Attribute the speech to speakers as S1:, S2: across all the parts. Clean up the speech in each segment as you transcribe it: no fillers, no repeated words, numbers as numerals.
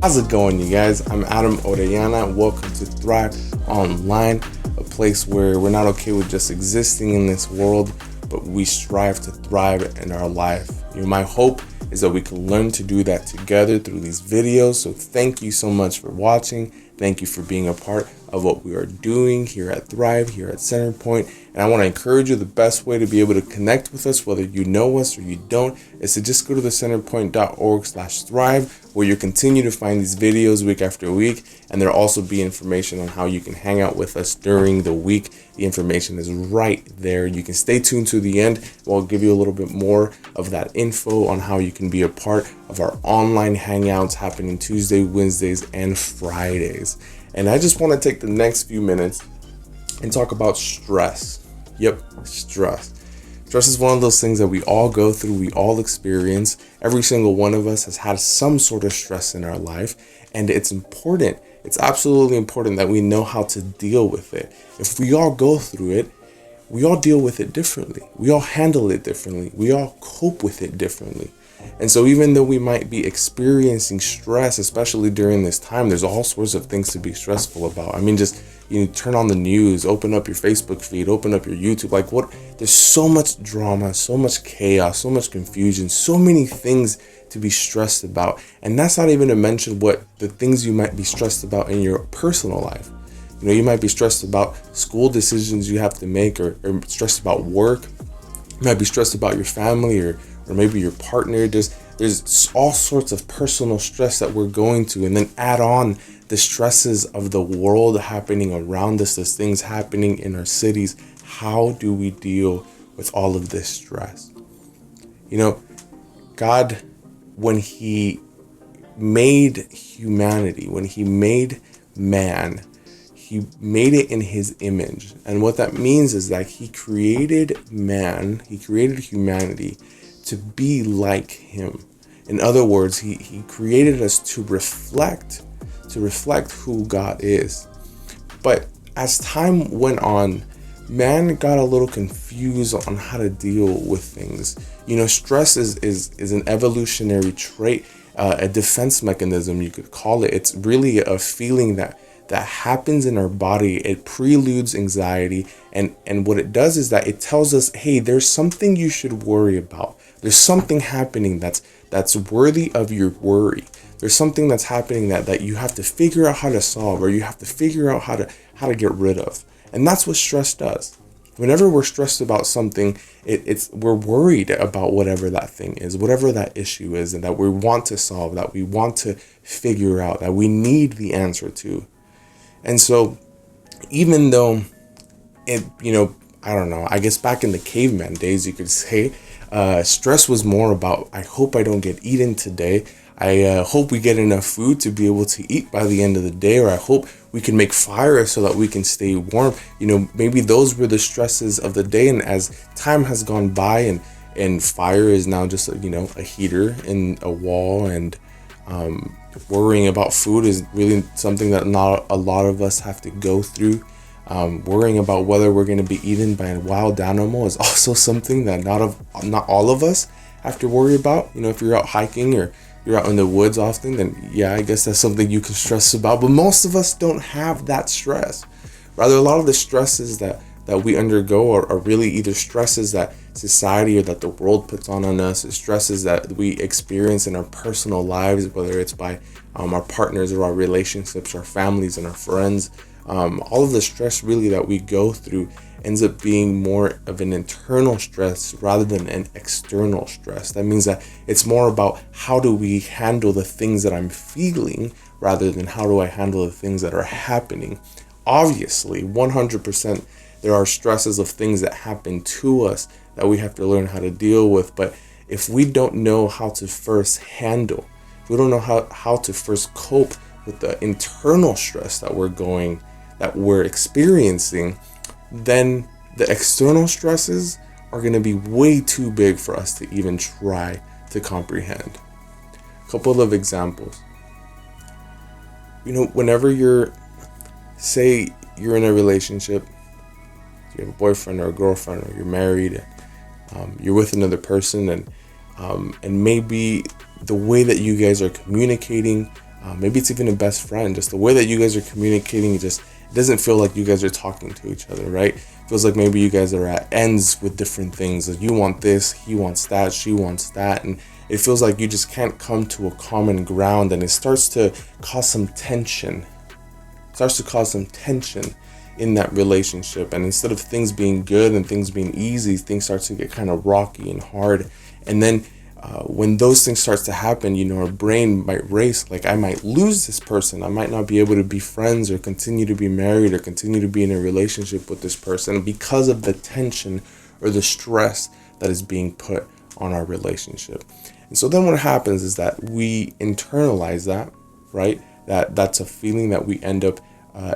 S1: How's it going, you guys? I'm Adam.orellana. Welcome to Thrive Online, a place where we're not okay with just existing in this world, but we strive to thrive in our life. My hope is that we can learn to do that together through these videos. So thank you so much for watching. Thank you for being a part of what we are doing here at Thrive, here at CenterPoint. And I want to encourage you, the best way to be able to connect with us, whether you know us or you don't, is to just go to the CenterPoint.org/thrive, where you continue to find these videos week after week. And there'll also be information on how you can hang out with us during the week. The information is right there. You can stay tuned to the end. We'll give you a little bit more of that info on how you can be a part of our online hangouts happening Tuesday, Wednesdays, and Fridays. And I just want to take the next few minutes and talk about stress. Yep, stress. Stress is one of those things that we all go through, we all experience. Every single one of us has had some sort of stress in our life, and it's important. It's absolutely important that we know how to deal with it. If we all go through it, we all deal with it differently. We all handle it differently. We all cope with it differently. And so even though we might be experiencing stress, especially during this time, there's all sorts of things to be stressful about. I mean, just, turn on the news, open up your Facebook feed, open up your YouTube. There's so much drama, so much chaos, so much confusion, so many things to be stressed about. And that's not even to mention what the things you might be stressed about in your personal life. You might be stressed about school decisions you have to make, or stressed about work. You might be stressed about your family or maybe your partner. There's all sorts of personal stress that we're going to, and then add on the stresses of the world happening around us, those things happening in our cities. How do we deal with all of this stress? God, when he made humanity, when he made man, he made it in his image. And what that means is that he created man, he created humanity to be like him. In other words, he created us to reflect who God is. But as time went on, man got a little confused on how to deal with things. Stress is an evolutionary trait, a defense mechanism, you could call it. It's really a feeling that happens in our body. It preludes anxiety, and what it does is that it tells us, hey, there's something you should worry about. There's something happening that's worthy of your worry. There's something that's happening that you have to figure out how to solve, or you have to figure out how to get rid of. And that's what stress does. Whenever we're stressed about something, we're worried about whatever that thing is, whatever that issue is, and that we want to solve, that we want to figure out, that we need the answer to. And so even though I don't know, I guess back in the caveman days, you could say, stress was more about, I hope I don't get eaten today. I hope we get enough food to be able to eat by the end of the day, or I hope we can make fire so that we can stay warm. Maybe those were the stresses of the day. And as time has gone by and fire is now just, a heater in a wall, and worrying about food is really something that not a lot of us have to go through. Worrying about whether we're going to be eaten by a wild animal is also something that not all of us have to worry about. If you're out hiking or you're out in the woods often, then yeah, I guess that's something you can stress about. But most of us don't have that stress. Rather, a lot of the stresses that we undergo are really either stresses that society or that the world puts on us, stresses that we experience in our personal lives, whether it's by our partners or our relationships, our families and our friends. All of the stress really that we go through ends up being more of an internal stress rather than an external stress. That means that it's more about how do we handle the things that I'm feeling rather than how do I handle the things that are happening. Obviously, 100%, there are stresses of things that happen to us that we have to learn how to deal with. But if we don't know how to first handle, if we don't know how to first cope with the internal stress that we're experiencing, then the external stresses are going to be way too big for us to even try to comprehend. A couple of examples. Whenever say you're in a relationship, you have a boyfriend or a girlfriend, or you're married, you're with another person, and maybe the way that you guys are communicating Maybe it's even a best friend. Just the way that you guys are communicating, it doesn't feel like you guys are talking to each other, right? It feels like maybe you guys are at ends with different things. Like you want this, he wants that, she wants that, and it feels like you just can't come to a common ground, and it starts to cause some tension. In that relationship. And instead of things being good and things being easy, things start to get kind of rocky and hard. And then when those things starts to happen, our brain might race, like I might lose this person. I might not be able to be friends or continue to be married or continue to be in a relationship with this person because of the tension or the stress that is being put on our relationship. And so then what happens is that we internalize that, right? That's a feeling that we end up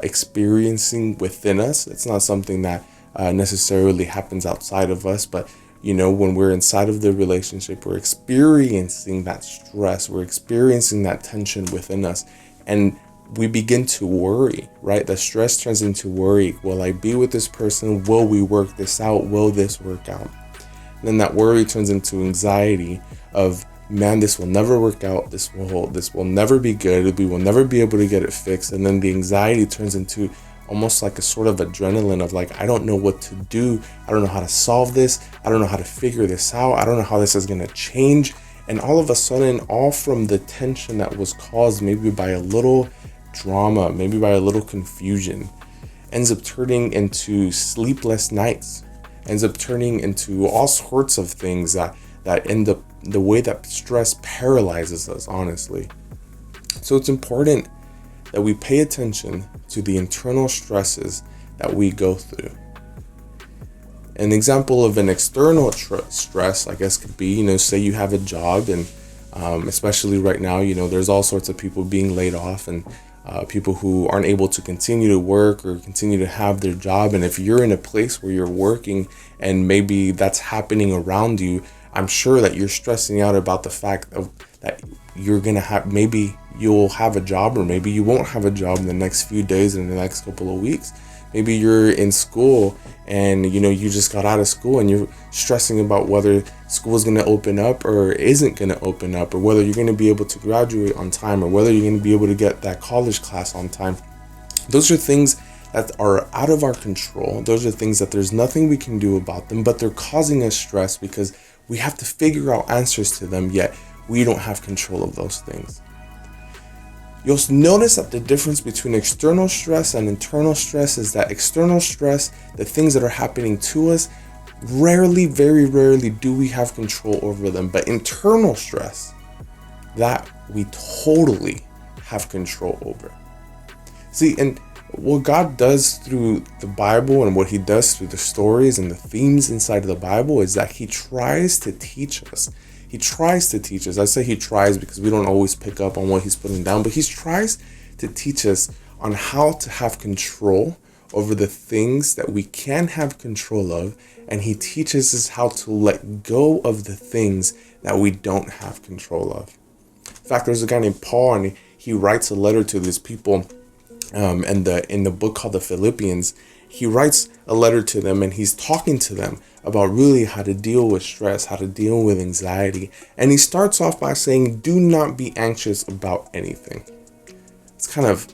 S1: experiencing within us. It's not something that necessarily happens outside of us, but when we're inside of the relationship, we're experiencing that stress, we're experiencing that tension within us, and we begin to worry, right? The stress turns into worry. Will I be with this person? Will we work this out? Will this work out? And then that worry turns into anxiety of, man, this will never work out. This will never be good. We will never be able to get it fixed. And then the anxiety turns into almost like a sort of adrenaline of like, I don't know what to do. I don't know how to solve this. I don't know how to figure this out. I don't know how this is going to change. And all of a sudden, all from the tension that was caused maybe by a little drama, maybe by a little confusion, ends up turning into sleepless nights, ends up turning into all sorts of things that end up the way that stress paralyzes us, honestly. So it's important that we pay attention to the internal stresses that we go through. An example of an external stress, I guess, could be, say you have a job, and especially right now, there's all sorts of people being laid off, and people who aren't able to continue to work or continue to have their job. And if you're in a place where you're working and maybe that's happening around you, I'm sure that you're stressing out about the fact of that you're going to have, maybe you'll have a job or maybe you won't have a job in the next few days, in the next couple of weeks. Maybe you're in school and, you just got out of school and you're stressing about whether school is going to open up or isn't going to open up, or whether you're going to be able to graduate on time, or whether you're going to be able to get that college class on time. Those are things that are out of our control. Those are things that there's nothing we can do about them, but they're causing us stress because we have to figure out answers to them, yet we don't have control of those things. You'll notice that the difference between external stress and internal stress is that external stress, the things that are happening to us, rarely, very rarely do we have control over them. But internal stress, that we totally have control over. See, and what God does through the Bible and what he does through the stories and the themes inside of the Bible is that he tries to teach us. He tries to teach us. I say he tries because we don't always pick up on what he's putting down, but he tries to teach us on how to have control over the things that we can have control of, and he teaches us how to let go of the things that we don't have control of. In fact, there's a guy named Paul, and he writes a letter to these people, and in the book called the Philippians, he writes a letter to them, and he's talking to them about really how to deal with stress, how to deal with anxiety. And he starts off by saying, do not be anxious about anything. It's kind of,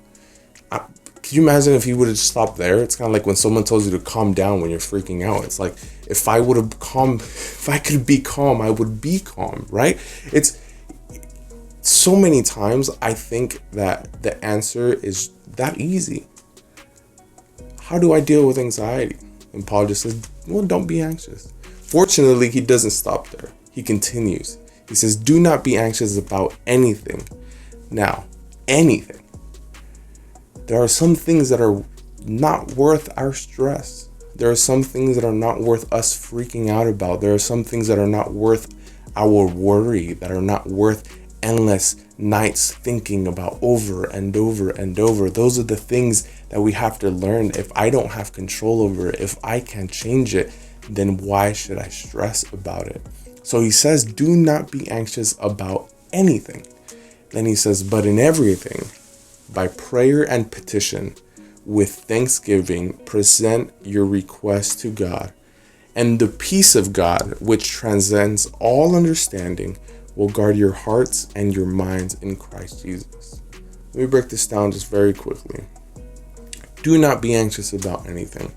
S1: can you imagine if he would have stopped there? It's kind of like when someone tells you to calm down when you're freaking out. It's like, if I could be calm, I would be calm, right? It's so many times I think that the answer is that easy. How do I deal with anxiety? And Paul just says, well, don't be anxious. Fortunately, he doesn't stop there. He continues. He says, do not be anxious about anything. Now, anything. There are some things that are not worth our stress. There are some things that are not worth us freaking out about. There are some things that are not worth our worry, that are not worth endless nights thinking about over and over and over. Those are the things that we have to learn. If I don't have control over it, if I can't change it, then why should I stress about it? So he says, do not be anxious about anything. Then he says, but in everything, by prayer and petition, with thanksgiving, present your requests to God, and the peace of God, which transcends all understanding, will guard your hearts and your minds in Christ Jesus. Let me break this down just very quickly. Do not be anxious about anything.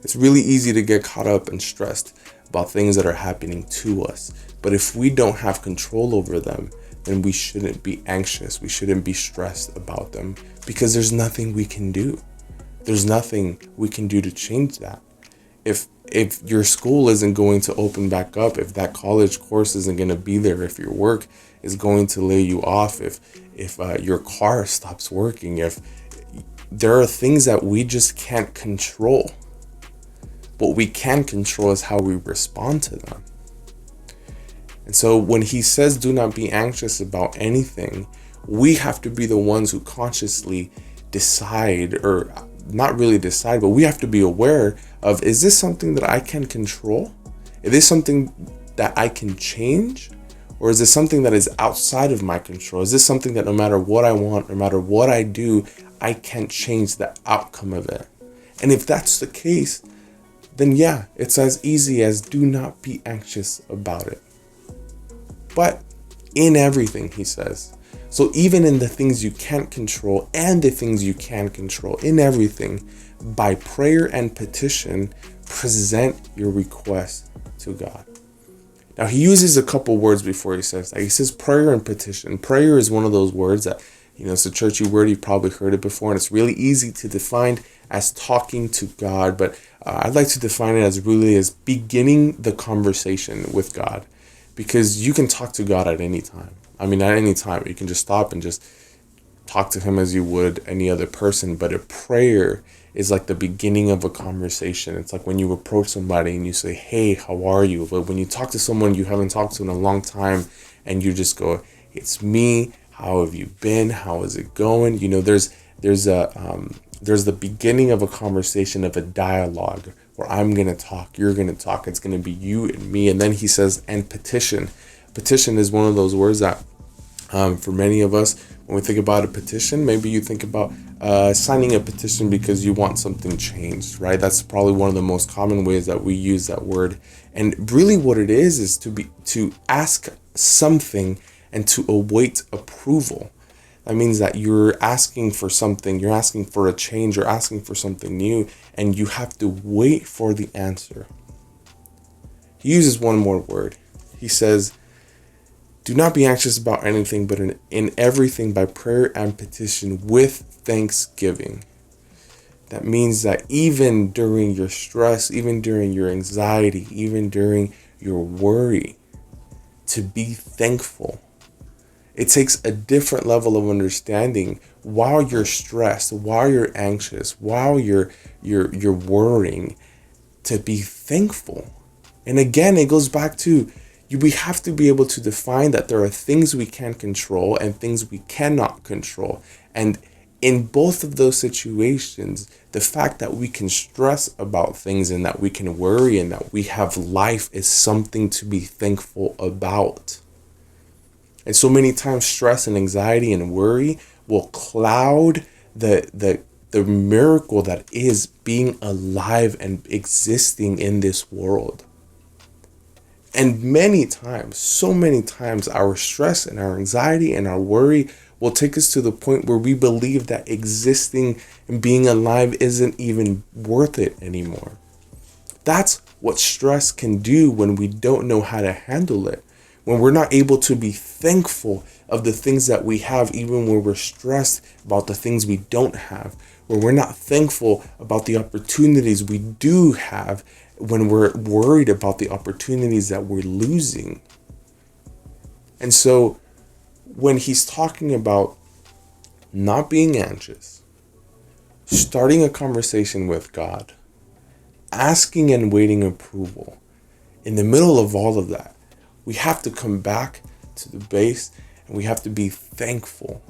S1: It's really easy to get caught up and stressed about things that are happening to us. But if we don't have control over them, then we shouldn't be anxious. We shouldn't be stressed about them because there's nothing we can do. There's nothing we can do to change that. If your school isn't going to open back up, if that college course isn't going to be there, if your work is going to lay you off, if your car stops working, if there are things that we just can't control. What we can control is how we respond to them. And so when he says do not be anxious about anything, we have to be the ones who consciously decide, or not really decide, but we have to be aware of, is this something that I can control? Is this something that I can change? Or is this something that is outside of my control? Is this something that no matter what I want, no matter what I do, I can't change the outcome of it? And if that's the case, then yeah, it's as easy as do not be anxious about it. But in everything, he says. So even in the things you can't control and the things you can control, in everything, by prayer and petition, present your request to God. Now he uses a couple words before he says that. He says prayer and petition. Prayer is one of those words that, it's a churchy word. You've probably heard it before, and it's really easy to define as talking to God. But I'd like to define it as really as beginning the conversation with God, because you can talk to God at any time. At any time, you can just stop and just talk to him as you would any other person. But a prayer is like the beginning of a conversation. It's like when you approach somebody and you say, hey, how are you? But when you talk to someone you haven't talked to in a long time and you just go, it's me. How have you been? How is it going? There's the beginning of a conversation, of a dialogue where I'm going to talk, you're going to talk. It's going to be you and me. And then he says, and petition. Petition is one of those words that for many of us, when we think about a petition, maybe you think about signing a petition because you want something changed, right? That's probably one of the most common ways that we use that word. And really what it is to ask something and to await approval. That means that you're asking for something, you're asking for a change, you're asking for something new, and you have to wait for the answer. He uses one more word. He says, do not be anxious about anything, but in everything by prayer and petition with thanksgiving. That means that even during your stress, even during your anxiety, even during your worry, to be thankful. It takes a different level of understanding while you're stressed, while you're anxious, while you're worrying, to be thankful. And again, it goes back to we have to be able to define that there are things we can control and things we cannot control. And in both of those situations, the fact that we can stress about things and that we can worry and that we have life is something to be thankful about. And so many times stress and anxiety and worry will cloud the miracle that is being alive and existing in this world. And many times, so many times, our stress and our anxiety and our worry will take us to the point where we believe that existing and being alive isn't even worth it anymore. That's what stress can do when we don't know how to handle it. When we're not able to be thankful of the things that we have, even when we're stressed about the things we don't have, where we're not thankful about the opportunities we do have, when we're worried about the opportunities that we're losing. And so when he's talking about not being anxious, starting a conversation with God, asking and waiting approval, in the middle of all of that, we have to come back to the base and we have to be thankful.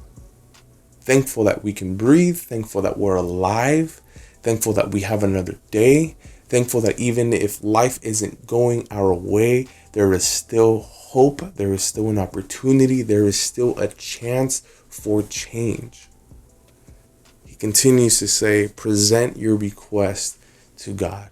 S1: Thankful that we can breathe, thankful that we're alive, thankful that we have another day, thankful that even if life isn't going our way, there is still hope, there is still an opportunity, there is still a chance for change. He continues to say, present your request to God.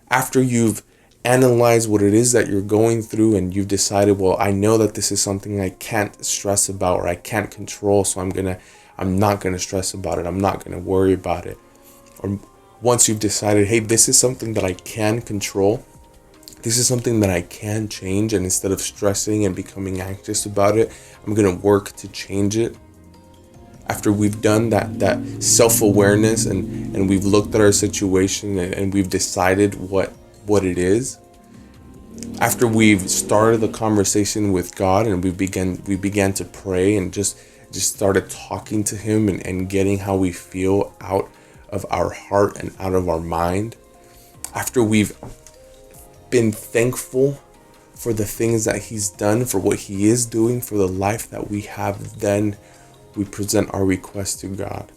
S1: After you've analyze what it is that you're going through, and you've decided, well, I know that this is something I can't stress about or I can't control, so I'm not gonna stress about it. I'm not gonna worry about it. Or once you've decided, hey, this is something that I can control, this is something that I can change, and instead of stressing and becoming anxious about it, I'm gonna work to change it. After we've done that self-awareness and we've looked at our situation and we've decided what it is, after we've started the conversation with God and we began to pray and just started talking to him and getting how we feel out of our heart and out of our mind, after we've been thankful for the things that he's done, for what he is doing, for the life that we have, then we present our request to God.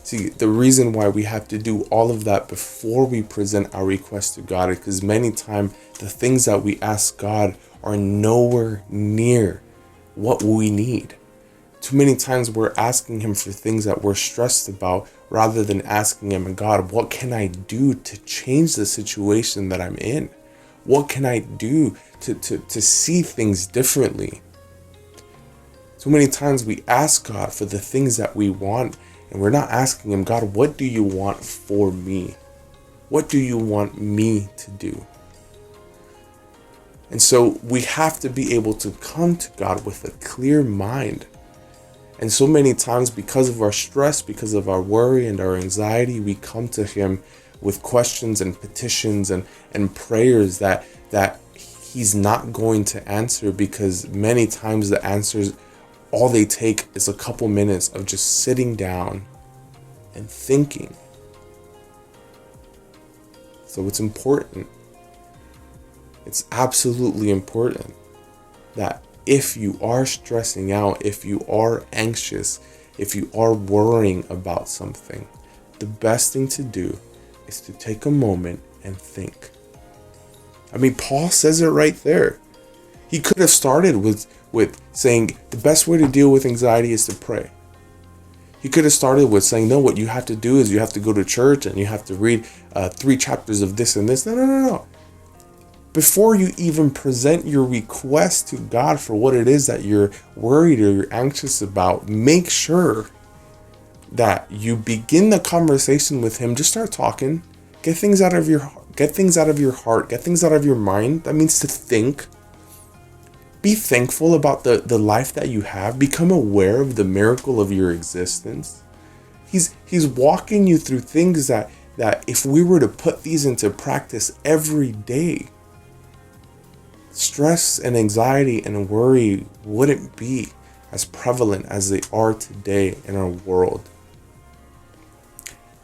S1: See, the reason why we have to do all of that before we present our request to God is because many times the things that we ask God are nowhere near what we need. Too many times we're asking him for things that we're stressed about rather than asking him, God, what can I do to change the situation that I'm in? What can I do to see things differently? So many times we ask God for the things that we want, and we're not asking him, God, what do you want for me? What do you want me to do? And so we have to be able to come to God with a clear mind. And so many times, because of our stress, because of our worry and our anxiety, we come to him with questions and petitions and prayers that he's not going to answer, because many times the answers, all they take is a couple minutes of just sitting down and thinking. So it's important. It's absolutely important that if you are stressing out, if you are anxious, if you are worrying about something, the best thing to do is to take a moment and think. I mean, Paul says it right there. He could have started with saying the best way to deal with anxiety is to pray. He could have started with saying, no, what you have to do is you have to go to church and you have to read 3 chapters of this and this. No. Before you even present your request to God for what it is that you're worried or you're anxious about, make sure that you begin the conversation with him. Just start talking. Get things out of your heart. Get things out of your mind. That means to think. Be thankful about the life that you have. Become aware of the miracle of your existence. He's walking you through things that if we were to put these into practice every day, stress and anxiety and worry wouldn't be as prevalent as they are today in our world.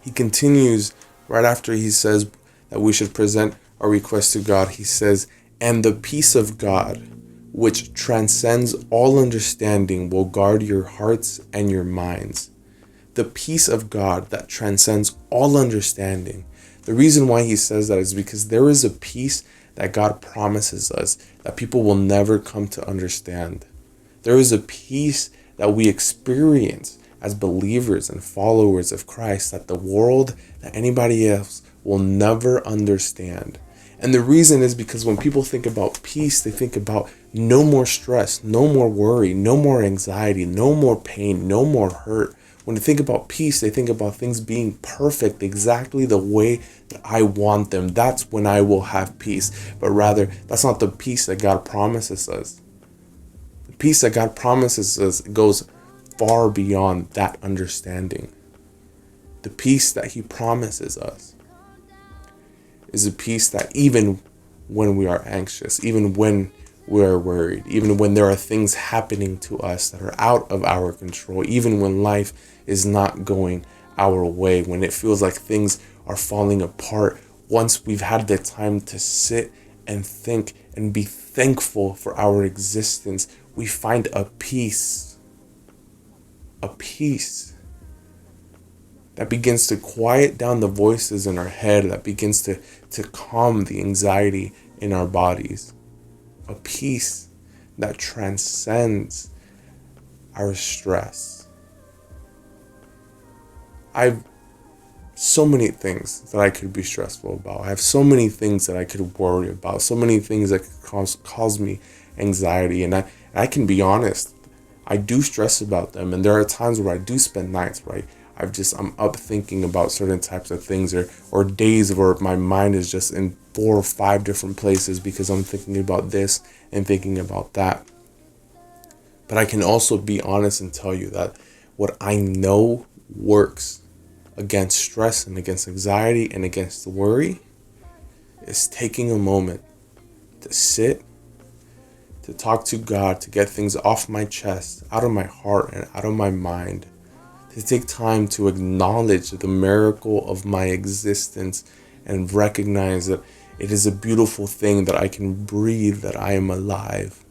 S1: He continues right after he says that we should present our request to God. He says, and the peace of God, which transcends all understanding, will guard your hearts and your minds. The peace of God that transcends all understanding. The reason why he says that is because there is a peace that God promises us that people will never come to understand. There is a peace that we experience as believers and followers of Christ that the world, that anybody else will never understand. And the reason is because when people think about peace, they think about no more stress, no more worry, no more anxiety, no more pain, no more hurt. When they think about peace, they think about things being perfect exactly the way that I want them. That's when I will have peace. But rather, that's not the peace that God promises us. The peace that God promises us goes far beyond that understanding. The peace that he promises us is a peace that even when we are anxious, even when we are worried, even when there are things happening to us that are out of our control, even when life is not going our way, when it feels like things are falling apart, once we've had the time to sit and think and be thankful for our existence, we find a peace that begins to quiet down the voices in our head, that begins to calm the anxiety in our bodies. A peace that transcends our stress. I've so many things that I could be stressful about. I have so many things that I could worry about, so many things that could cause me anxiety. And I can be honest, I do stress about them. And there are times where I do spend nights, right? I'm up thinking about certain types of things, or days where my mind is just in 4 or 5 different places because I'm thinking about this and thinking about that. But I can also be honest and tell you that what I know works against stress and against anxiety and against worry is taking a moment to sit, to talk to God, to get things off my chest, out of my heart and out of my mind, to take time to acknowledge the miracle of my existence and recognize that it is a beautiful thing that I can breathe, that I am alive.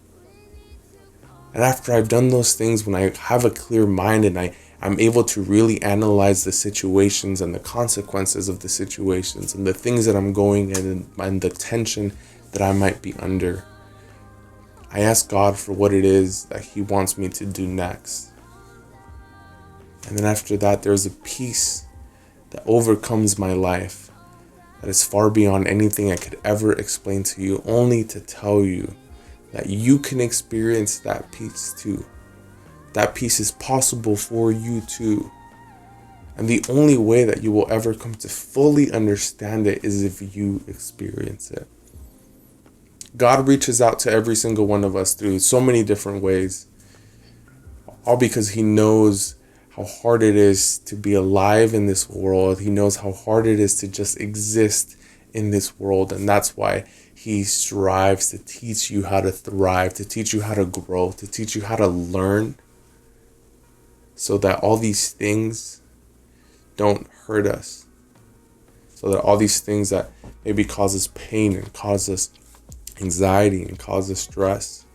S1: And after I've done those things, when I have a clear mind and I'm able to really analyze the situations and the consequences of the situations and the things that I'm going in and the tension that I might be under, I ask God for what it is that He wants me to do next. And then after that, there's a peace that overcomes my life that is far beyond anything I could ever explain to you, only to tell you that you can experience that peace too. That peace is possible for you too. And the only way that you will ever come to fully understand it is if you experience it. God reaches out to every single one of us through so many different ways, all because He knows how hard it is to be alive in this world. He knows how hard it is to just exist in this world. And that's why He strives to teach you how to thrive, to teach you how to grow, to teach you how to learn, so that all these things don't hurt us. So that all these things that maybe cause us pain and cause us anxiety and cause us stress,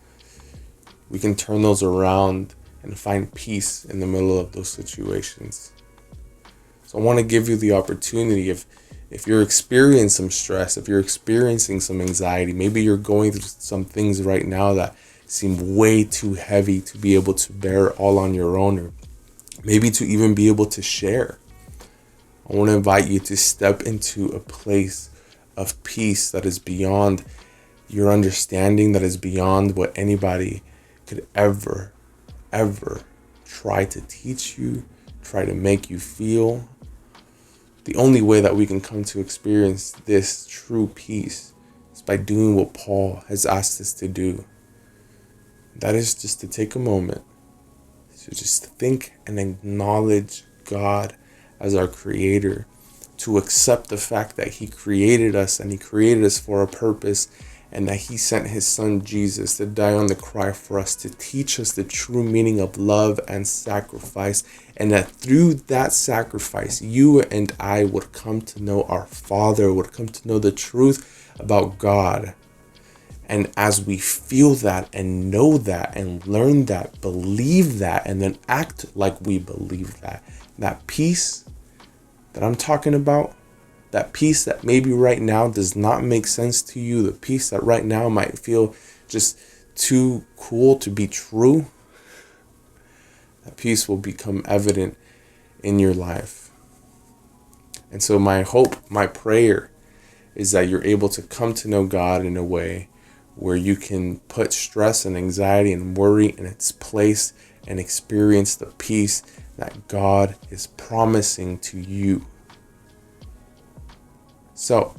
S1: we can turn those around and find peace in the middle of those situations. So I want to give you the opportunity, if you're experiencing some stress, if you're experiencing some anxiety, maybe you're going through some things right now that seem way too heavy to be able to bear all on your own, or maybe to even be able to share. I want to invite you to step into a place of peace that is beyond your understanding, that is beyond what anybody could ever try to teach you, try to make you feel. The only way that we can come to experience this true peace is by doing what Paul has asked us to do. That is just to take a moment to just think and acknowledge God as our Creator, to accept the fact that He created us and He created us for a purpose, and that He sent His Son Jesus to die on the cross for us, to teach us the true meaning of love and sacrifice, and that through that sacrifice, you and I would come to know our Father, would come to know the truth about God. And as we feel that and know that and learn that, believe that, and then act like we believe that, that peace that I'm talking about, that peace that maybe right now does not make sense to you, the peace that right now might feel just too cool to be true, that peace will become evident in your life. And so my hope, my prayer is that you're able to come to know God in a way where you can put stress and anxiety and worry in its place and experience the peace that God is promising to you. So,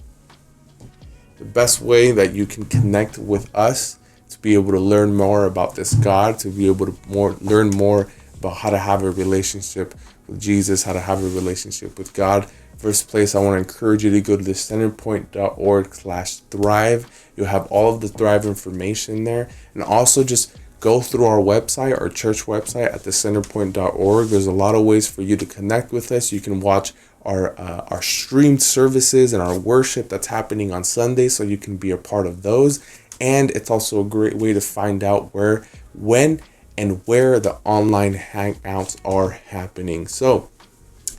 S1: the best way that you can connect with us, to be able to learn more about this God, to be able to learn more about how to have a relationship with Jesus, how to have a relationship with God. First place, I want to encourage you to go to the CenterPoint.org/thrive. You'll have all of the Thrive information there. And also just go through our website, our church website at the CenterPoint.org. There's a lot of ways for you to connect with us. You can watch our streamed services and our worship that's happening on Sunday, so you can be a part of those. And it's also a great way to find out where, when, and where the online hangouts are happening. So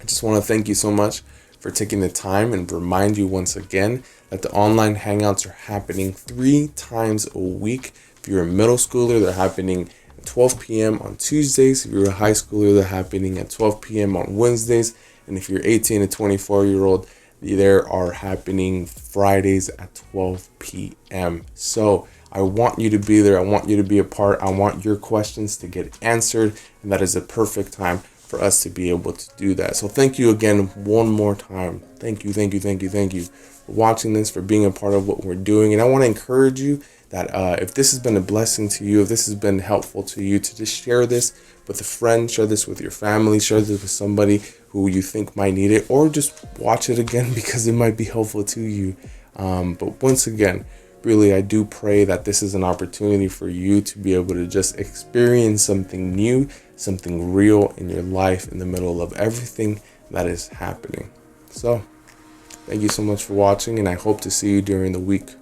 S1: I just want to thank you so much for taking the time and remind you once again that the online hangouts are happening 3 times a week. If you're a middle schooler, they're happening at 12 p.m. on Tuesdays. If you're a high schooler, they're happening at 12 p.m. on Wednesdays. And if you're 18 to 24-year-old, there are happening Fridays at 12 p.m. So I want you to be there. I want you to be a part. I want your questions to get answered. And that is a perfect time for us to be able to do that. So thank you again one more time. Thank you for watching this, for being a part of what we're doing. And I want to encourage you that if this has been a blessing to you, if this has been helpful to you, to just share this with a friend, share this with your family, share this with somebody who you think might need it, or just watch it again because it might be helpful to you. But once again, really, I do pray that this is an opportunity for you to be able to just experience something new, something real in your life in the middle of everything that is happening. So thank you so much for watching, and I hope to see you during the week.